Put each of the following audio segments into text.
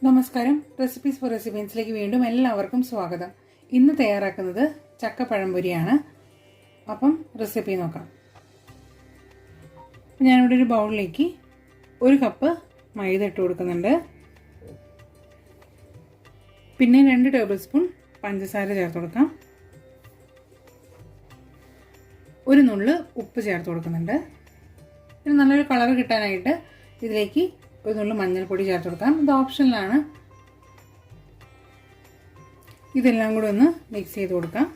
നമസ്കാരം. Recipes four റെസിപ്പീസിലേക്ക് വീണ്ടും എല്ലാവർക്കും സ്വാഗതം. ഇന്ന് തയ്യാറാക്കുന്നത് ചക്ക പഴംപൊരിയാണ്. അപ്പം റെസിപ്പി നോക്കാം. ഞാനിവിടെ ഒരു ബൗളിലേക്ക് 1 കപ്പ് മൈദ ഇട്ട് കൊടുക്കുന്നുണ്ട്. പിന്നെ 2 ടേബിൾ സ്പൂൺ പഞ്ചസാര ചേർത്ത് കൊടുക്കാം. ഒരു നുള്ള് ഉപ്പ് ചേർത്ത് കൊടുക്കുന്നുണ്ട്. പിന്നെ നല്ലൊരു കളർ കിട്ടാനായിട്ട് ഇതിലേക്ക് ഒരു നുള്ളു മഞ്ഞൾപ്പൊടി ചേർത്ത് കൊടുക്കാം. ഇത് ഓപ്ഷനിലാണ്. ഇതെല്ലാം കൂടി ഒന്ന് മിക്സ് ചെയ്ത് കൊടുക്കാം.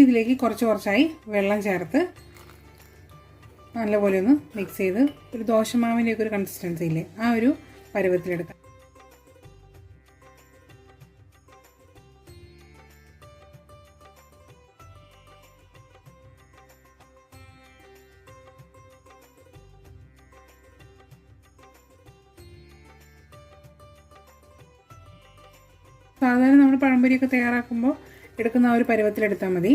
ഇതിലേക്ക് കുറച്ചായി വെള്ളം ചേർത്ത് നല്ലപോലെ ഒന്ന് മിക്സ് ചെയ്ത് ഒരു ദോശമാവിൻ്റെ ഒക്കെ ഒരു കൺസിസ്റ്റൻസി ഇല്ലേ, ആ ഒരു പരുവത്തിലെടുക്കാം. സാധാരണ നമ്മൾ പഴംപൊരിയൊക്കെ തയ്യാറാക്കുമ്പോൾ എടുക്കുന്ന ആ ഒരു പരുവത്തിലെടുത്താൽ മതി.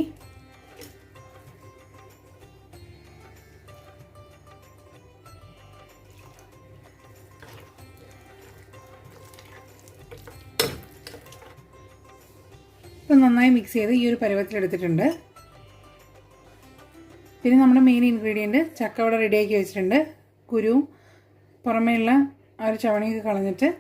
ഇപ്പം നന്നായി മിക്സ് ചെയ്ത് ഈ ഒരു പരുവത്തിലെടുത്തിട്ടുണ്ട്. പിന്നെ നമ്മുടെ മെയിൻ ഇൻഗ്രീഡിയൻറ്റ് ചക്ക ഇവിടെ റെഡിയാക്കി വെച്ചിട്ടുണ്ട്. കുരുവും പുറമേയുള്ള ആ ഒരു ചവണിയൊക്കെ കളഞ്ഞിട്ട്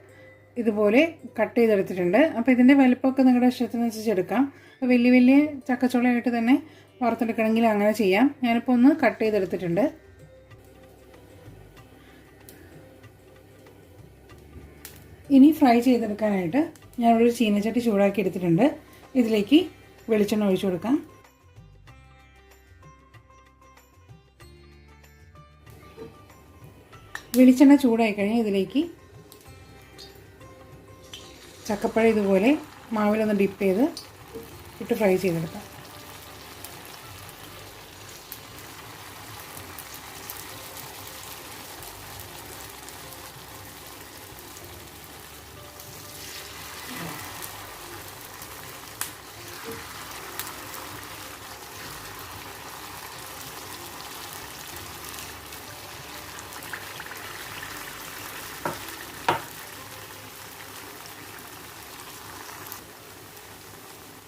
ഇതുപോലെ കട്ട് ചെയ്തെടുത്തിട്ടുണ്ട്. അപ്പോൾ ഇതിൻ്റെ വലുപ്പമൊക്കെ നിങ്ങളുടെ ഇഷ്ടത്തിനനുസരിച്ച് എടുക്കാം. അപ്പോൾ വലിയ ചക്കച്ചുളയായിട്ട് തന്നെ വറുത്തെടുക്കണമെങ്കിൽ അങ്ങനെ ചെയ്യാം. ഞാനിപ്പോൾ ഒന്ന് കട്ട് ചെയ്തെടുത്തിട്ടുണ്ട്. ഇനി ഫ്രൈ ചെയ്തെടുക്കാനായിട്ട് ഞാനിവിടെ ഒരു ചീനച്ചട്ടി ചൂടാക്കി എടുത്തിട്ടുണ്ട്. ഇതിലേക്ക് വെളിച്ചെണ്ണ ഒഴിച്ചു കൊടുക്കാം. വെളിച്ചെണ്ണ ചൂടായി കഴിഞ്ഞാൽ ഇതിലേക്ക് ചക്കപ്പഴം ഇതുപോലെ മാവിലൊന്ന് ഡിപ്പ് ചെയ്ത് ഇട്ട് ഫ്രൈ ചെയ്തെടുക്കാം.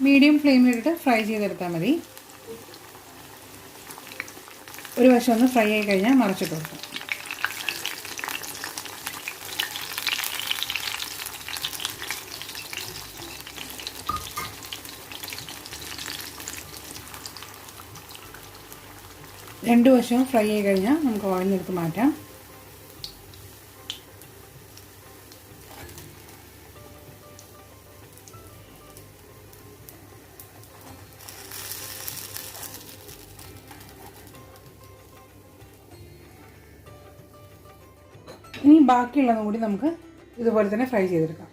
മീഡിയം ഫ്ലെയിമിലിട്ട് ഫ്രൈ ചെയ്തെടുത്താൽ മതി. ഒരു വശം ഒന്ന് ഫ്രൈ ആയി കഴിഞ്ഞാൽ മറിച്ചിട്ട് കൊടുക്കാം. രണ്ട് വശവും ഫ്രൈ ആയി കഴിഞ്ഞാൽ നമുക്ക് ഓയിലിൽ എടുത്ത് മാറ്റാം. ഇനി ബാക്കിയുള്ളതും കൂടി നമുക്ക് ഇതുപോലെ തന്നെ ഫ്രൈ ചെയ്തെടുക്കാം.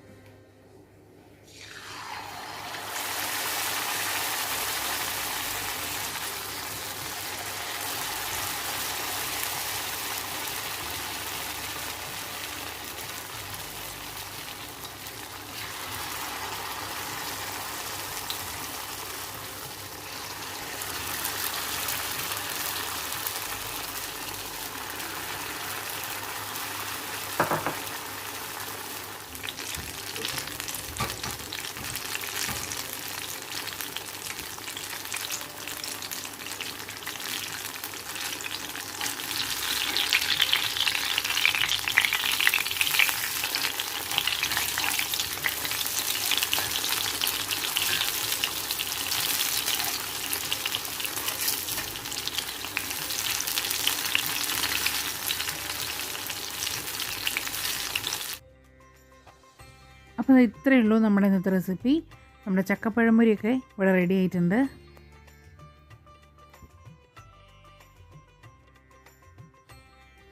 അപ്പോൾ ഇത്രയേ ഉള്ളൂ നമ്മുടെ ഇന്നത്തെ റെസിപ്പി. നമ്മുടെ ചക്കപ്പഴംപൊരിയൊക്കെ ഇവിടെ റെഡി ആയിട്ടുണ്ട്.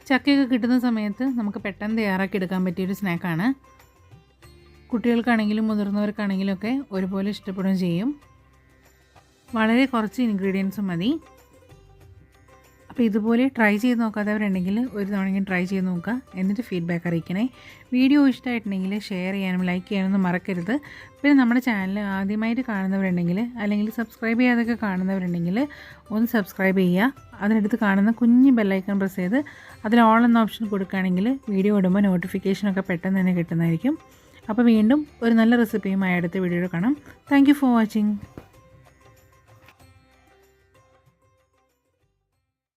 ചക്കയൊക്കെ കിട്ടുന്ന സമയത്ത് നമുക്ക് പെട്ടെന്ന് തയ്യാറാക്കി എടുക്കാൻ പറ്റിയൊരു സ്നാക്കാണ്. കുട്ടികൾക്കാണെങ്കിലും മുതിർന്നവർക്കാണെങ്കിലും ഒക്കെ ഒരുപോലെ ഇഷ്ടപ്പെടുകയും ചെയ്യും. വളരെ കുറച്ച് ഇൻഗ്രീഡിയൻസ് മതി. അപ്പോൾ ഇതുപോലെ ട്രൈ ചെയ്ത് നോക്കാത്തവരുണ്ടെങ്കിൽ ഒരു തവണയെങ്കിലും ട്രൈ ചെയ്ത് നോക്കുക, എന്നിട്ട് ഫീഡ്ബാക്ക് അറിയിക്കണേ. വീഡിയോ ഇഷ്ടമായിട്ടുണ്ടെങ്കിൽ ഷെയർ ചെയ്യാനും ലൈക്ക് ചെയ്യാനൊന്നും മറക്കരുത്. പിന്നെ നമ്മുടെ ചാനൽ ആദ്യമായിട്ട് കാണുന്നവരുണ്ടെങ്കിൽ അല്ലെങ്കിൽ സബ്സ്ക്രൈബ് ചെയ്യാതൊക്കെ കാണുന്നവരുണ്ടെങ്കിൽ ഒന്ന് സബ്സ്ക്രൈബ് ചെയ്യുക. അതിനടുത്ത് കാണുന്ന കുഞ്ഞ് ബെല്ലൈക്കൺ പ്രസ് ചെയ്ത് അതിൽ ഓൾ എന്ന ഓപ്ഷൻ കൊടുക്കുകയാണെങ്കിൽ വീഡിയോ ഇടുമ്പോൾ നോട്ടിഫിക്കേഷനൊക്കെ പെട്ടെന്ന് തന്നെ കിട്ടുന്നതായിരിക്കും. അപ്പോൾ വീണ്ടും ഒരു നല്ല റെസിപ്പിയുമായി അടുത്ത വീഡിയോയിൽ കാണാം. Thank you for watching.